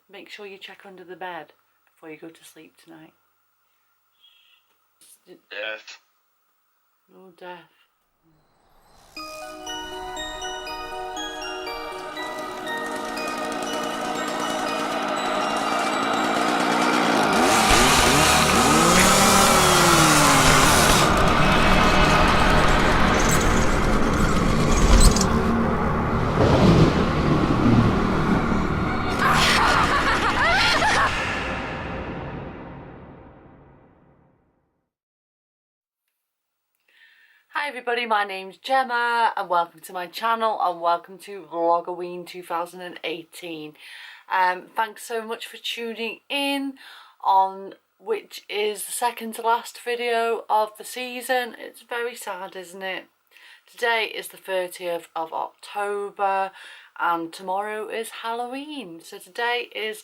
make sure you check under the bed before you go to sleep tonight. Death. No death. Hi everybody, my name's Gemma and welcome to my channel and welcome to VLOGOWEEN 2018. Thanks so much for tuning in on which is the second to last video of the season. It's very sad, isn't it? Today is the 30th of October and tomorrow is Halloween. So today is,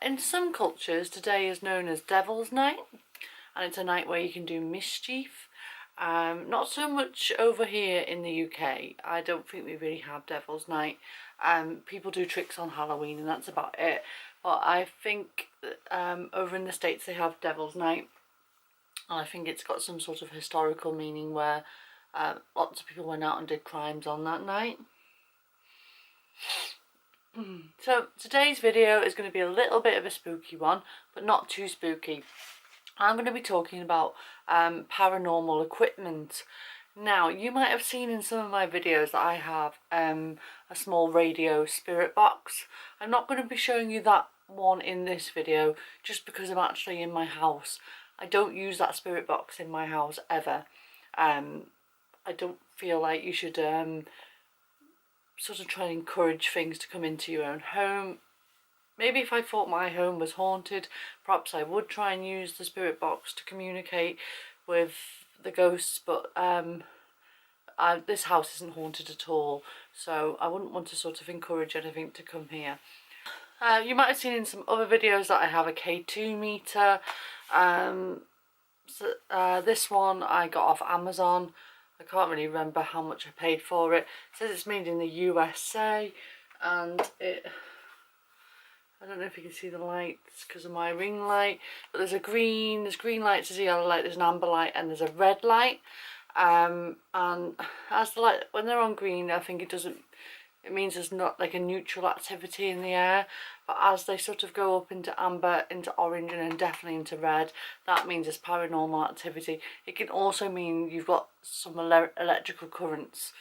in some cultures, today is known as Devil's Night, and it's a night where you can do mischief. Not so much over here in the UK. I don't think we really have Devil's Night. People do tricks on Halloween and that's about it. But I think that, over in the States they have Devil's Night. And I think it's got some sort of historical meaning where lots of people went out and did crimes on that night. So today's video is going to be a little bit of a spooky one, but not too spooky. I'm going to be talking about paranormal equipment. Now, you might have seen in some of my videos that I have a small radio spirit box. I'm not going to be showing you that one in this video just because I'm actually in my house. I don't use that spirit box in my house ever. I don't feel like you should sort of try and encourage things to come into your own home. Maybe if I thought my home was haunted, perhaps I would try and use the spirit box to communicate with the ghosts, but this house isn't haunted at all, so I wouldn't want to sort of encourage anything to come here. You might have seen in some other videos that I have a K2 meter. This one I got off Amazon. I can't really remember how much I paid for it. It says it's made in the USA, and I don't know if you can see the lights because of my ring light, but there's green light, there's a yellow light, there's an amber light, and there's a red light. And as the light, when they're on green, I think it means there's not like a neutral activity in the air, but as they sort of go up into amber, into orange, and then definitely into red, that means there's paranormal activity. It can also mean you've got some electrical currents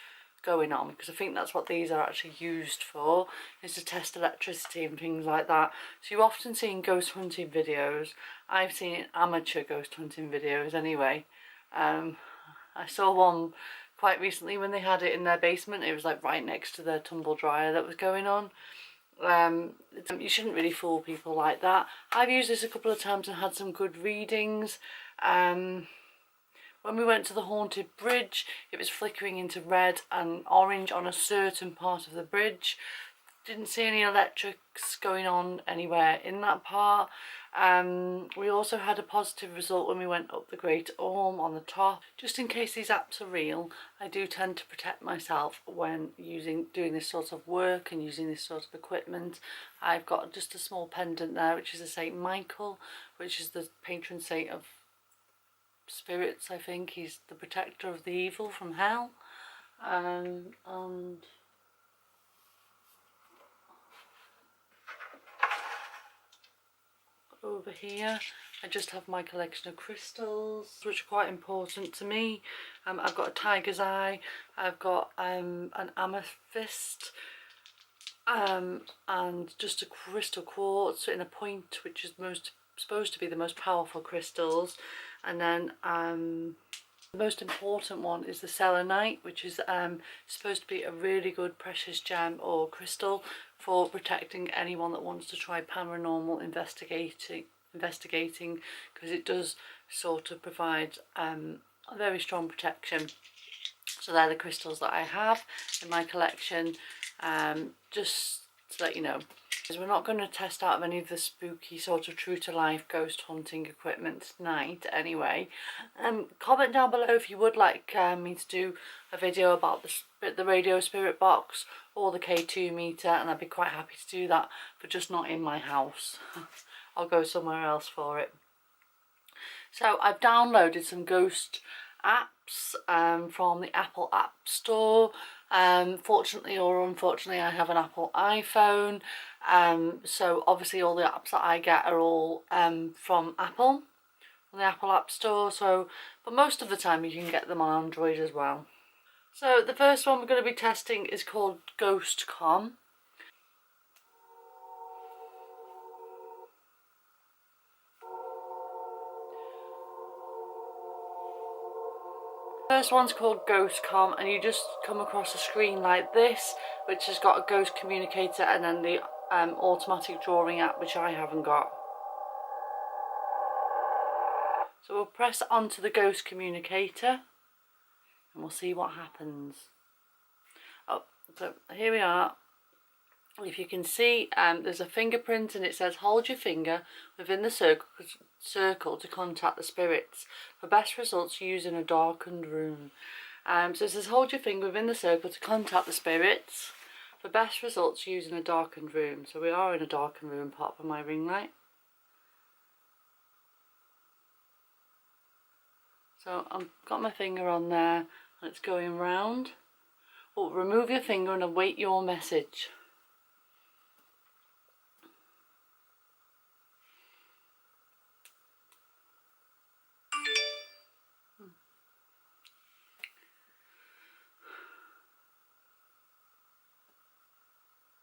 going on, because I think that's what these are actually used for, is to test electricity and things like that. So you often see in ghost hunting videos, I've seen in amateur ghost hunting videos anyway. I saw one quite recently when they had it in their basement. It was like right next to their tumble dryer that was going on. You shouldn't really fool people like that. I've used this a couple of times and had some good readings. When we went to the haunted bridge, it was flickering into red and orange on a certain part of the bridge. Didn't see any electrics going on anywhere in that part. We also had a positive result when we went up the Great Orme on the top. Just in case these apps are real, I do tend to protect myself when doing this sort of work and using this sort of equipment. I've got just a small pendant there, which is a Saint Michael, which is the patron saint of spirits. I think he's the protector of the evil from hell. And over here I just have my collection of crystals, which are quite important to me. I've got a tiger's eye, I've got an amethyst, and just a crystal quartz in a point, which is supposed to be the most powerful crystals. And then the most important one is the selenite, which is supposed to be a really good precious gem or crystal for protecting anyone that wants to try paranormal investigating, because it does sort of provide a very strong protection. So they're the crystals that I have in my collection. Just to let you know. Because we're not going to test out any of the spooky sort of true to life ghost hunting equipment tonight anyway. Comment down below if you would like me to do a video about the radio spirit box or the K2 meter, and I'd be quite happy to do that, but just not in my house. I'll go somewhere else for it. So I've downloaded some ghost apps from the Apple App Store. Fortunately or unfortunately, I have an Apple iPhone, so obviously all the apps that I get are all from Apple, on the Apple App Store. So, but most of the time you can get them on Android as well. So the first one we're going to be testing is called Ghostcom. First one's called Ghostcom, and you just come across a screen like this, which has got a ghost communicator and then the automatic drawing app, which I haven't got. So we'll press onto the ghost communicator and we'll see what happens. Oh, so here we are. If you can see, there's a fingerprint and it says hold your finger within the circle to contact the spirits. For best results, use in a darkened room. So it says hold your finger within the circle to contact the spirits. For best results, use in a darkened room. So we are in a darkened room, apart from my ring light. So I've got my finger on there and it's going round. Oh, remove your finger and await your message.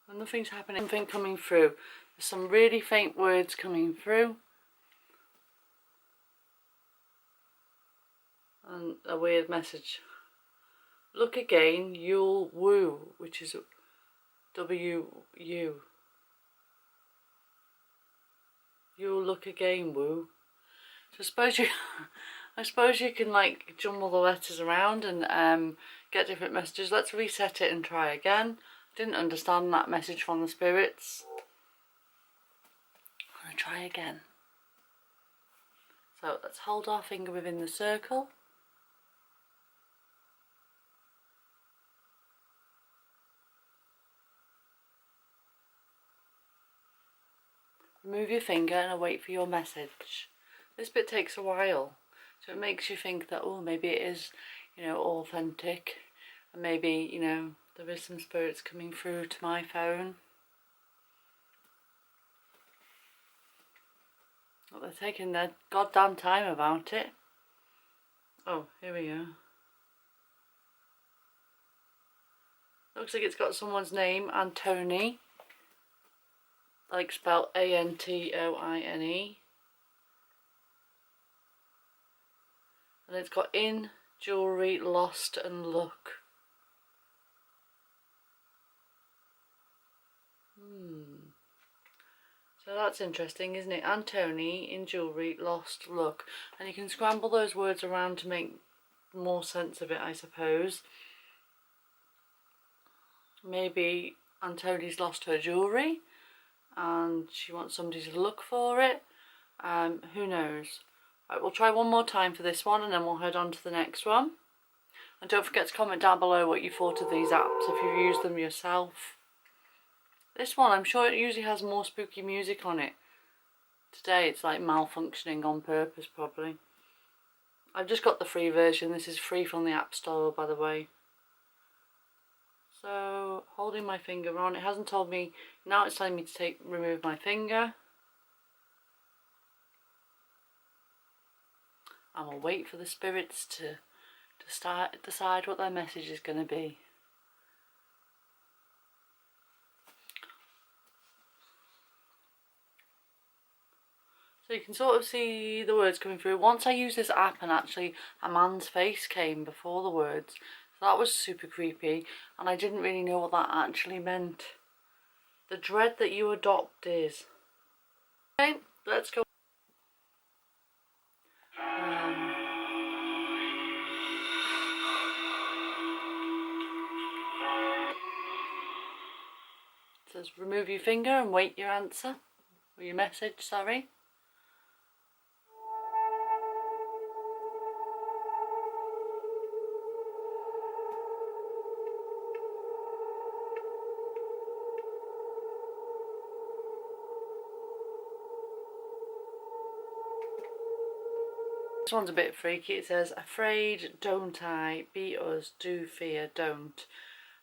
And nothing's happening, something coming through. There's some really faint words coming through. And a weird message. Look again, you'll woo, which is W-U. You'll look again, woo. So I suppose you can like jumble the letters around and get different messages. Let's reset it and try again. Didn't understand that message from the spirits. I'm going to try again. So let's hold our finger within the circle. Remove your finger and await for your message. This bit takes a while, so it makes you think that, oh, maybe it is, you know, authentic, and maybe, you know, there is some spirits coming through to my phone. But they're taking their goddamn time about it. Oh, here we go. Looks like it's got someone's name, Antony. Like spelled A-N-T-O-I-N-E. And it's got in, jewellery, lost and look. So that's interesting, isn't it? Antony, in jewellery, lost, look. And you can scramble those words around to make more sense of it, I suppose. Maybe Antony's lost her jewellery and she wants somebody to look for it. Who knows? Right, we'll try one more time for this one and then we'll head on to the next one. And don't forget to comment down below what you thought of these apps, if you've used them yourself. This one, I'm sure it usually has more spooky music on it. Today it's like malfunctioning on purpose probably. I've just got the free version. This is free from the App Store, by the way. So, holding my finger on, it hasn't told me, now it's telling me to remove my finger. And we'll wait for the spirits to decide what their message is going to be. So you can sort of see the words coming through. Once I used this app and actually a man's face came before the words. So that was super creepy and I didn't really know what that actually meant. The dread that you adopt is. Okay, let's go. It says Just remove your finger and wait your answer, or your message, sorry. This one's a bit freaky. It says, afraid, don't I, beat us, do fear, don't.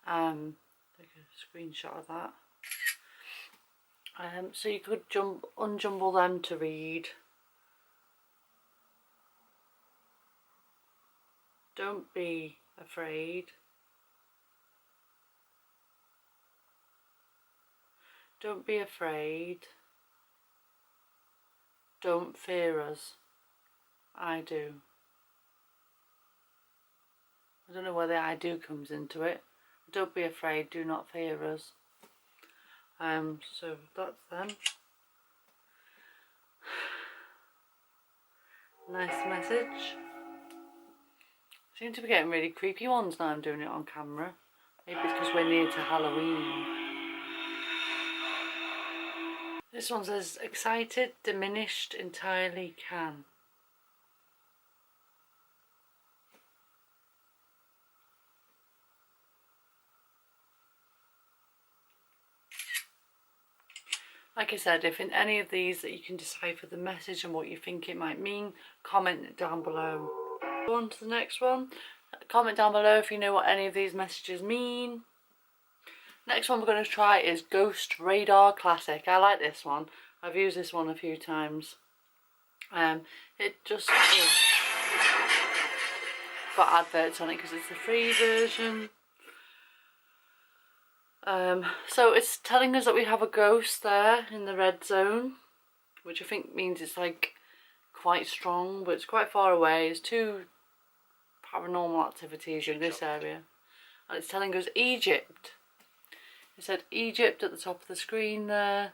Take a screenshot of that. So you could unjumble them to read. Don't be afraid. Don't be afraid. Don't fear us. I do. I don't know where the I do comes into it. Don't be afraid, do not fear us. So that's them. Nice message. Seem to be getting really creepy ones now I'm doing it on camera. Maybe it's because we're near to Halloween. This one says, excited, diminished, entirely can. Like I said, if in any of these that you can decipher the message and what you think it might mean, comment it down below. Go on to the next one. Comment down below if you know what any of these messages mean. Next one we're going to try is Ghost Radar Classic. I like this one. I've used this one a few times. It just got adverts on it because it's the free version. So it's telling us that we have a ghost there in the red zone, which I think means it's like quite strong, but it's quite far away. There's 2 paranormal activities in this area, and it's telling us Egypt. It said Egypt at the top of the screen there.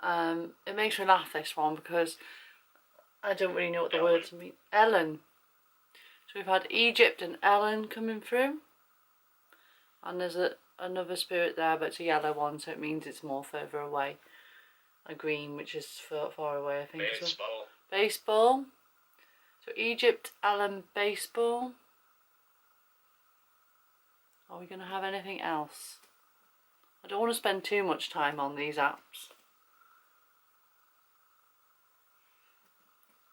It makes me laugh, this one, because I don't really know what the words mean. Ellen. So we've had Egypt and Ellen coming through. And there's another spirit there, but it's a yellow one, so it means it's more further away. A green, which is far away, I think. Baseball. Baseball. So Egypt, Ellen, baseball. Are we going to have anything else? I don't want to spend too much time on these apps.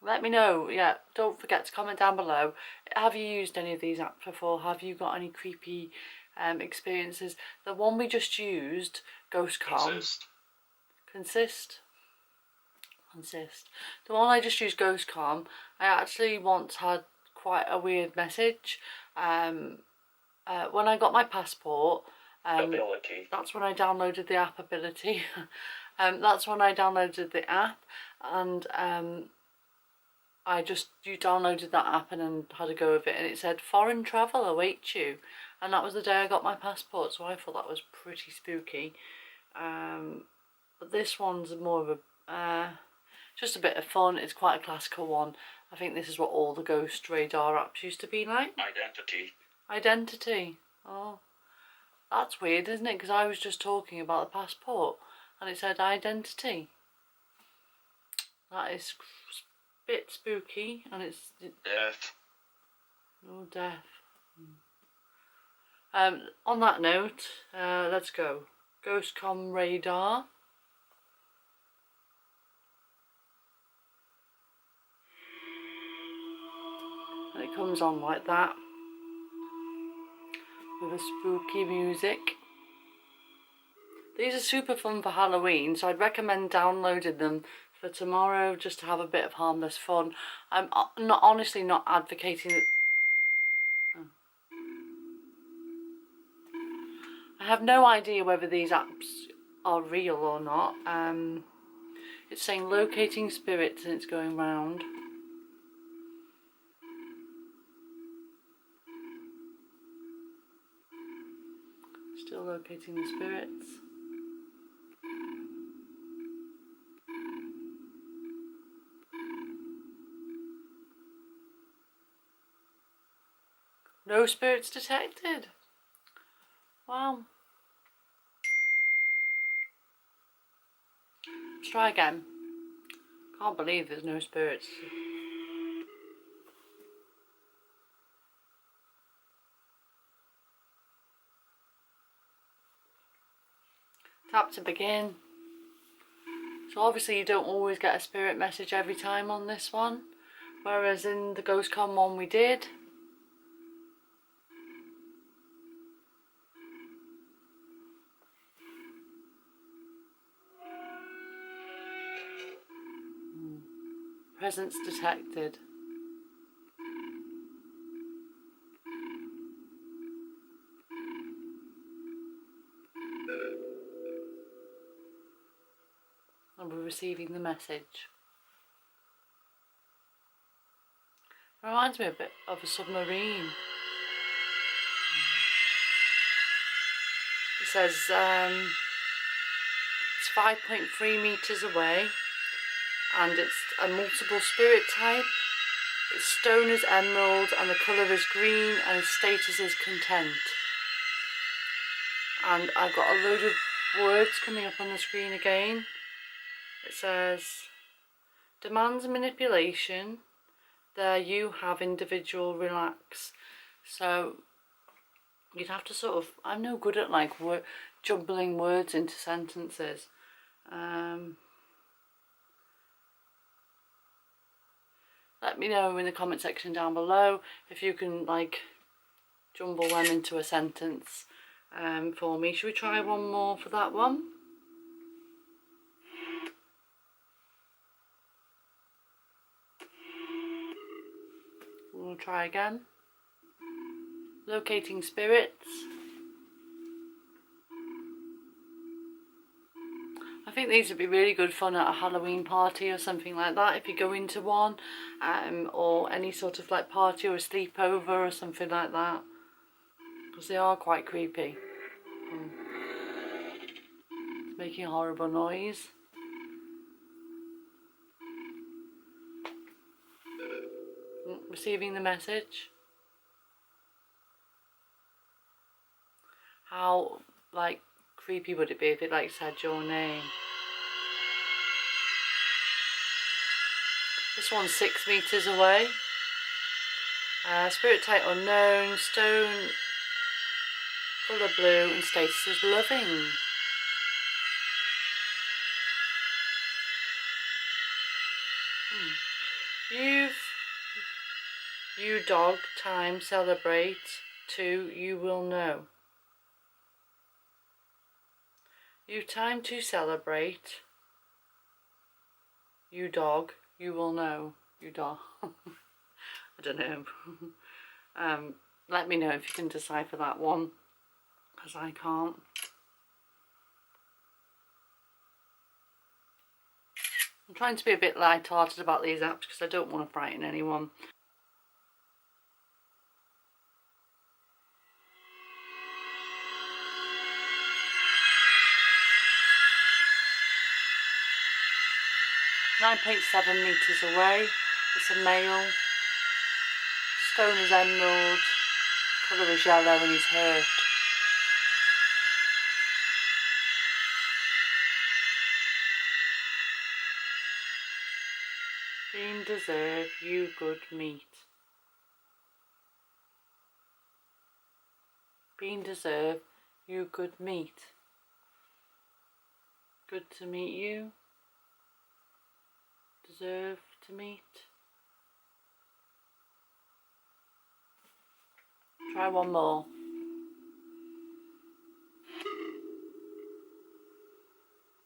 Let me know. Yeah, don't forget to comment down below. Have you used any of these apps before? Have you got any creepy experiences? The one we just used, GhostCom. Consist. The one I just used, GhostCom, I actually once had quite a weird message. When I got my passport, that's when I downloaded the app Ability. That's when I downloaded the app, and you downloaded that app and then had a go of it, and it said foreign travel awaits you, and that was the day I got my passport, so I thought that was pretty spooky. But this one's more of a just a bit of fun. It's quite a classical one. I think this is what all the Ghost Radar apps used to be like. Identity. Oh, that's weird, isn't it? Because I was just talking about the passport and it said identity. That is a bit spooky, and it's death. No death. On that note, let's go. GhostCom Radar. And it comes on like that, with a spooky music. These are super fun for Halloween, so I'd recommend downloading them for tomorrow just to have a bit of harmless fun. I'm honestly not advocating it. I have no idea whether these apps are real or not. It's saying locating spirits and it's going round. Still locating the spirits. No spirits detected. Wow. Let's try again. Can't believe there's no spirits. Tap to begin. So obviously you don't always get a spirit message every time on this one, whereas in the GhostCon one we did. Presence detected. And we're receiving the message. It reminds me a bit of a submarine. It says it's 5.3 meters away, and it's a multiple spirit type. Its stone is emerald and the colour is green, and its status is content. And I've got a load of words coming up on the screen again. It says, demands manipulation. There you have individual relax. So you'd have to sort of, I'm no good at like jumbling words into sentences. Let me know in the comment section down below if you can like jumble them into a sentence for me. Should we try one more for that one? We'll try again. Locating spirits. I think these would be really good fun at a Halloween party or something like that, if you go into one, or any sort of like party or a sleepover or something like that, because they are quite creepy. It's making a horrible noise. Receiving the message. How like creepy would it be if it like said your name? This one's 6 meters away. Spirit type unknown, stone colour blue, and status is loving. You dog time celebrate 2 you will know. You time to celebrate. You dog you will know. You dog. I don't know. Let me know if you can decipher that one, because I can't. I'm trying to be a bit light-hearted about these apps because I don't want to frighten anyone. .7 meters away. It's a male. Stone is emerald. Colour is yellow, and he's hurt. Being deserve you good meat. Being deserve you good meat. Good to meet you. Deserve to meet. Try one more.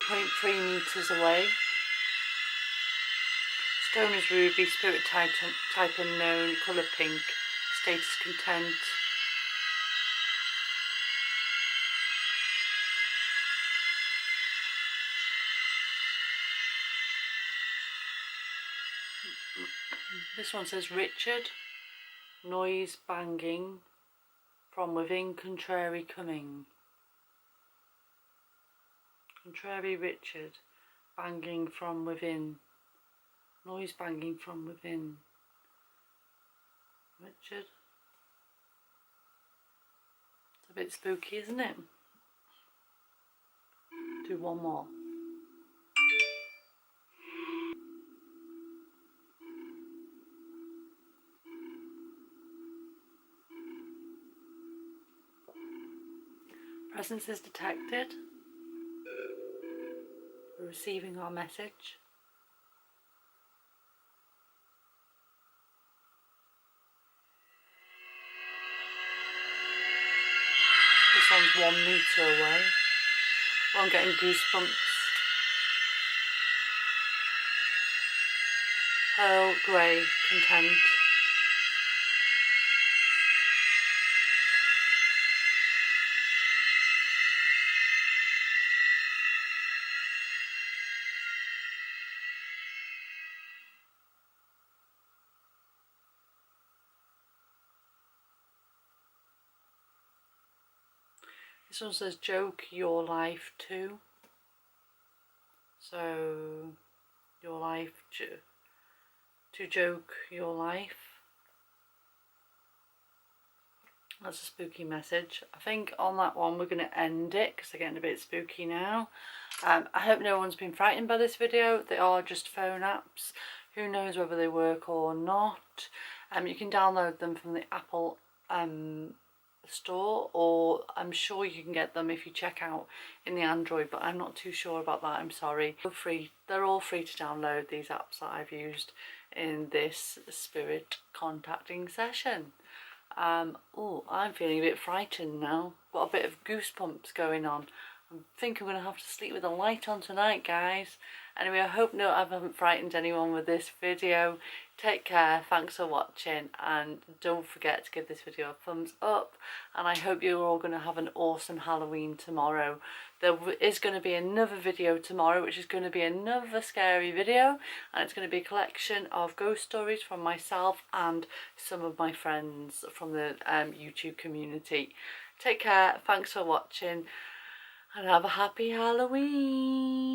.3 meters away. Stone is ruby, spirit type unknown, colour pink, status content. This one says Richard, noise banging, from within contrary coming. Contrary Richard, banging from within. Noise banging from within. Richard. It's a bit spooky, isn't it? Do one more. Presence is detected. We're receiving our message. This one's 1 metre away. Oh, I'm getting goosebumps. Pearl grey content. This one says joke your life too. So your life to joke your life. That's a spooky message. I think on that one we're going to end it because they're getting a bit spooky now. I hope no one's been frightened by this video. They are just phone apps. Who knows whether they work or not. You can download them from the Apple store, or I'm sure you can get them if you check out in the Android, but I'm not too sure about that. I'm sorry. They're all free to download, these apps that I've used in this spirit contacting session. Oh, I'm feeling a bit frightened now. Got a bit of goosebumps going on. I think I'm going to have to sleep with the light on tonight, guys. Anyway, I hope I haven't frightened anyone with this video. Take care, thanks for watching, and don't forget to give this video a thumbs up, and I hope you're all going to have an awesome Halloween tomorrow. There is going to be another video tomorrow, which is going to be another scary video, and it's going to be a collection of ghost stories from myself and some of my friends from the YouTube community. Take care, thanks for watching, and have a happy Halloween.